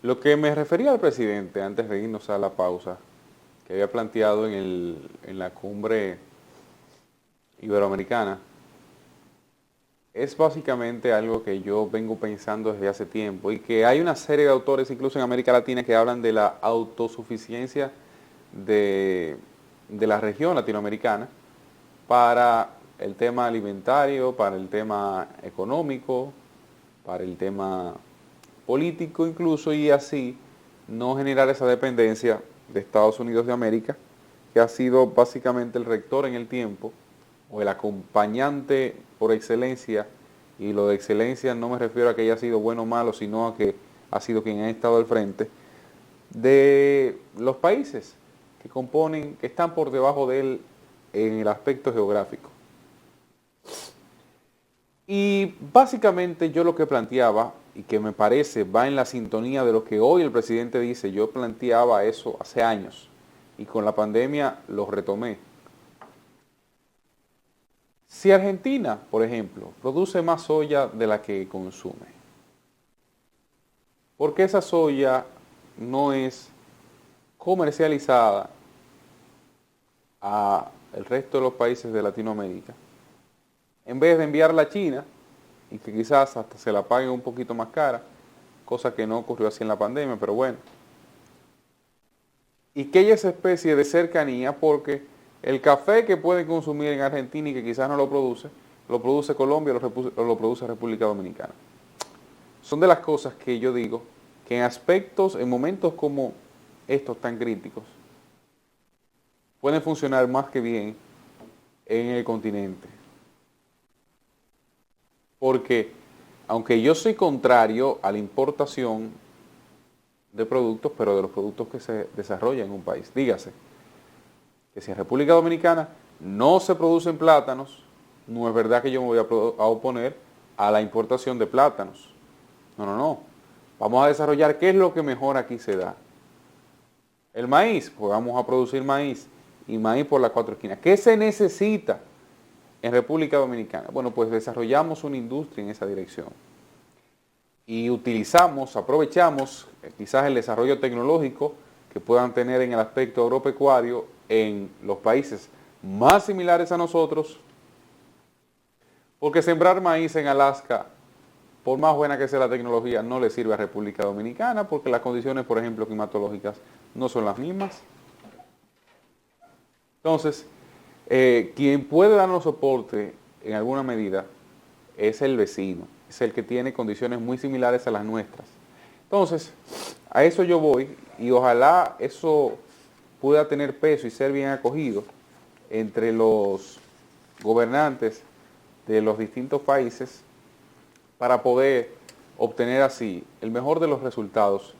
Lo que me refería al presidente antes de irnos a la pausa, que había planteado en la cumbre iberoamericana, es básicamente algo que yo vengo pensando desde hace tiempo y que hay una serie de autores, incluso en América Latina, que hablan de la autosuficiencia de, de la región latinoamericana para el tema alimentario, para el tema económico, para el tema político incluso, y así no generar esa dependencia de Estados Unidos de América, que ha sido básicamente el rector en el tiempo, o el acompañante por excelencia, y lo de excelencia no me refiero a que haya sido bueno o malo, sino a que ha sido quien ha estado al frente de los países que componen, que están por debajo de él en el aspecto geográfico. Y básicamente yo lo que planteaba, y que me parece va en la sintonía de lo que hoy el presidente dice, yo planteaba eso hace años, y con la pandemia lo retomé. Si Argentina, por ejemplo, produce más soya de la que consume, ¿por qué esa soya no es comercializada a el resto de los países de Latinoamérica? En vez de enviarla a China, y que quizás hasta se la paguen un poquito más cara, cosa que no ocurrió así en la pandemia, pero bueno. Y que haya esa especie de cercanía, porque el café que pueden consumir en Argentina y que quizás no lo produce Colombia o lo produce República Dominicana. Son de las cosas que yo digo que en aspectos, en momentos como estos tan críticos, pueden funcionar más que bien en el continente. Porque aunque yo soy contrario a la importación de productos, pero de los productos que se desarrollan en un país, dígase que si en República Dominicana no se producen plátanos, no es verdad que yo me voy a oponer a la importación de plátanos. No, no, no. Vamos a desarrollar qué es lo que mejor aquí se da. El maíz, pues vamos a producir maíz y maíz por las cuatro esquinas. ¿Qué se necesita en República Dominicana? Bueno, pues desarrollamos una industria en esa dirección y utilizamos, aprovechamos quizás el desarrollo tecnológico que puedan tener en el aspecto agropecuario en los países más similares a nosotros, porque sembrar maíz en Alaska, por más buena que sea la tecnología, no le sirve a República Dominicana, porque las condiciones, por ejemplo, climatológicas no son las mismas. Entonces, quien puede darnos soporte en alguna medida es el vecino, es el que tiene condiciones muy similares a las nuestras. Entonces, a eso yo voy y ojalá eso pueda tener peso y ser bien acogido entre los gobernantes de los distintos países para poder obtener así el mejor de los resultados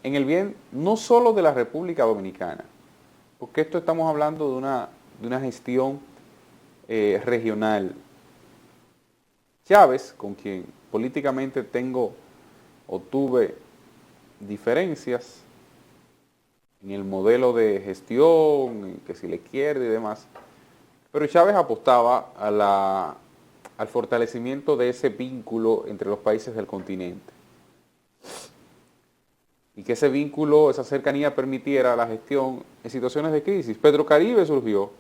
en el bien no solo de la República Dominicana, porque esto estamos hablando de una gestión regional. Chávez, con quien políticamente tengo o tuve diferencias en el modelo de gestión, que si la izquierda y demás, pero Chávez apostaba al fortalecimiento de ese vínculo entre los países del continente y que ese vínculo, esa cercanía permitiera la gestión en situaciones de crisis. Petrocaribe surgió,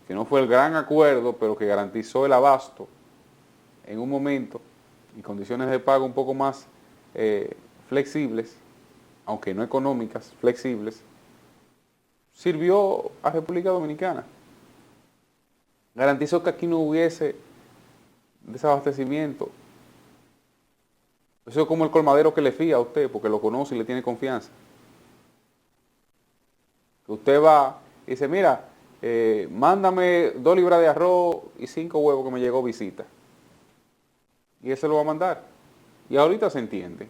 que no fue el gran acuerdo, pero que garantizó el abasto en un momento y condiciones de pago un poco más flexibles, aunque no económicas, flexibles, sirvió a República Dominicana. Garantizó que aquí no hubiese desabastecimiento. Eso es como el colmadero que le fía a usted, porque lo conoce y le tiene confianza. Que usted va y dice, mira, mándame 2 libras de arroz y 5 huevos que me llegó visita. Y él se lo va a mandar. Y ahorita se entiende.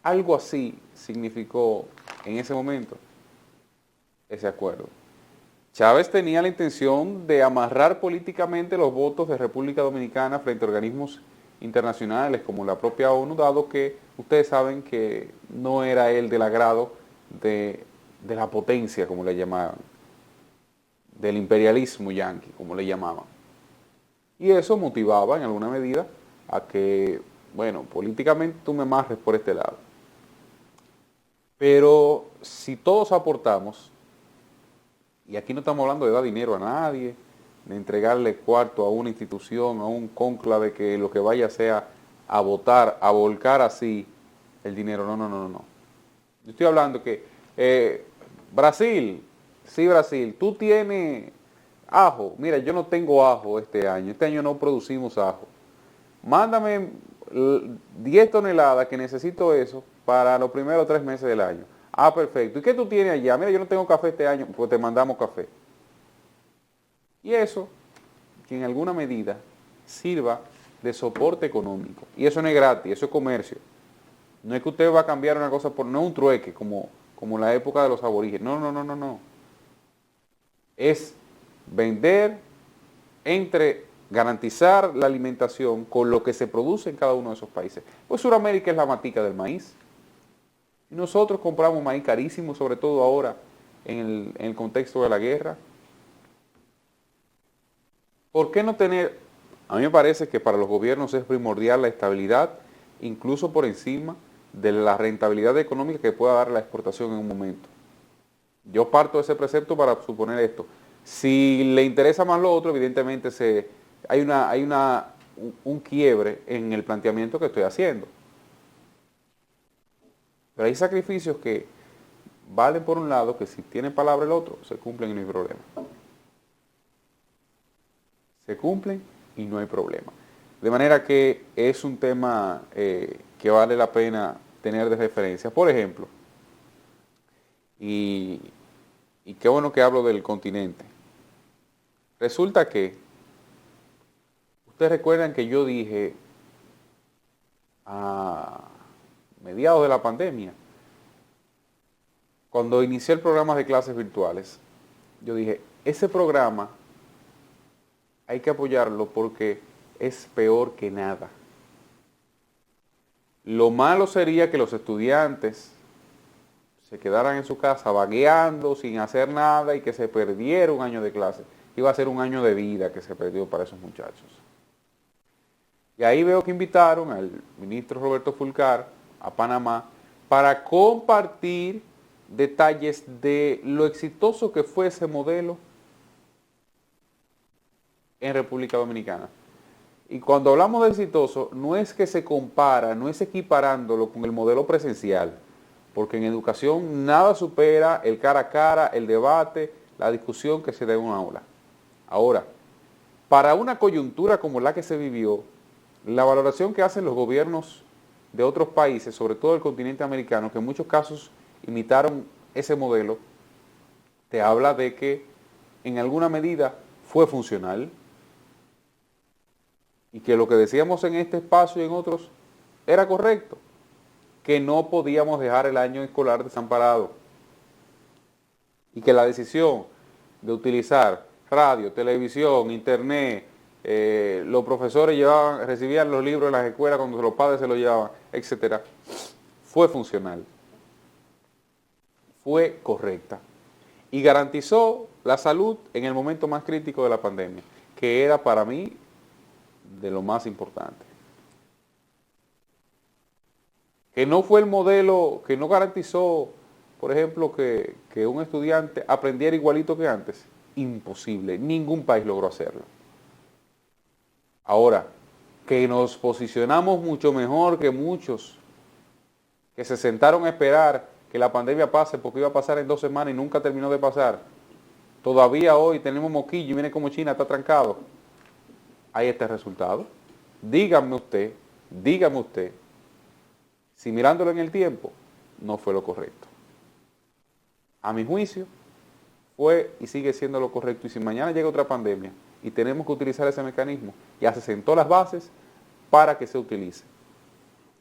Algo así significó en ese momento ese acuerdo. Chávez tenía la intención de amarrar políticamente los votos de República Dominicana frente a organismos internacionales como la propia ONU, dado que ustedes saben que no era él del agrado de la potencia, como le llamaban, del imperialismo yanqui, como le llamaban. Y eso motivaba en alguna medida a que, bueno, políticamente tú me amarres por este lado. Pero si todos aportamos, y aquí no estamos hablando de dar dinero a nadie, de entregarle cuarto a una institución, a un cónclave que lo que vaya sea a votar, a volcar así el dinero. No, no, no, no, no. Yo estoy hablando que Brasil, sí Brasil, tú tienes ajo. Mira, yo no tengo ajo este año no producimos ajo. Mándame 10 toneladas que necesito eso para los primeros 3 meses del año. Ah, perfecto. ¿Y qué tú tienes allá? Mira, yo no tengo café este año, pues te mandamos café. Y eso, que en alguna medida sirva de soporte económico. Y eso no es gratis, eso es comercio. No es que usted va a cambiar una cosa por, no es un trueque como la época de los aborígenes. No, no, no, no, no. Es vender entre garantizar la alimentación con lo que se produce en cada uno de esos países. Pues Sudamérica es la matica del maíz. Y nosotros compramos maíz carísimo, sobre todo ahora en el contexto de la guerra. ¿Por qué no tener? A mí me parece que para los gobiernos es primordial la estabilidad, incluso por encima de la rentabilidad económica que pueda dar la exportación en un momento. Yo parto de ese precepto para suponer esto. Si le interesa más lo otro, evidentemente hay un quiebre en el planteamiento que estoy haciendo. Pero hay sacrificios que valen por un lado, que si tiene palabra el otro, se cumplen y no hay problema. Se cumplen y no hay problema. De manera que es un tema que vale la pena tener de referencia. Por ejemplo, y qué bueno que hablo del continente. Resulta que, ustedes recuerdan que yo dije a mediados de la pandemia, cuando inicié el programa de clases virtuales, yo dije, ese programa hay que apoyarlo porque es peor que nada. Lo malo sería que los estudiantes se quedaran en su casa vagueando, sin hacer nada y que se perdiera un año de clase. Iba a ser un año de vida que se perdió para esos muchachos. Y ahí veo que invitaron al ministro Roberto Fulcar a Panamá para compartir detalles de lo exitoso que fue ese modelo en República Dominicana. Y cuando hablamos de exitoso, no es que se compara, no es equiparándolo con el modelo presencial, porque en educación nada supera el cara a cara, el debate, la discusión que se da en una aula. Ahora, para una coyuntura como la que se vivió, la valoración que hacen los gobiernos de otros países, sobre todo el continente americano, que en muchos casos imitaron ese modelo, te habla de que en alguna medida fue funcional y que lo que decíamos en este espacio y en otros era correcto, que no podíamos dejar el año escolar desamparado y que la decisión de utilizar radio, televisión, internet, los profesores recibían los libros en las escuelas cuando los padres se los llevaban, etcétera, fue funcional, fue correcta y garantizó la salud en el momento más crítico de la pandemia, que era para mí de lo más importante. Que no fue el modelo, que no garantizó, por ejemplo, que un estudiante aprendiera igualito que antes. Imposible, ningún país logró hacerlo. Ahora, que nos posicionamos mucho mejor que muchos que se sentaron a esperar que la pandemia pase porque iba a pasar en 2 semanas y nunca terminó de pasar. Todavía hoy tenemos moquillo y viene como China, está trancado. Ahí está el resultado. Dígame usted, si mirándolo en el tiempo, no fue lo correcto. A mi juicio, fue y sigue siendo lo correcto. Y si mañana llega otra pandemia y tenemos que utilizar ese mecanismo, ya se sentó las bases para que se utilice.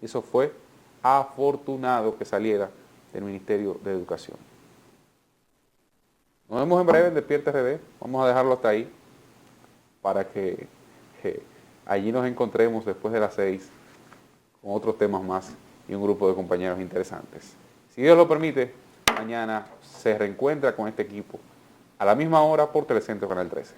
Eso fue afortunado que saliera del Ministerio de Educación. Nos vemos en breve en Despierta RD. Vamos a dejarlo hasta ahí para que allí nos encontremos después de las 6 con otros temas más y un grupo de compañeros interesantes. Si Dios lo permite, mañana se reencuentra con este equipo a la misma hora por Telecentro Canal 13.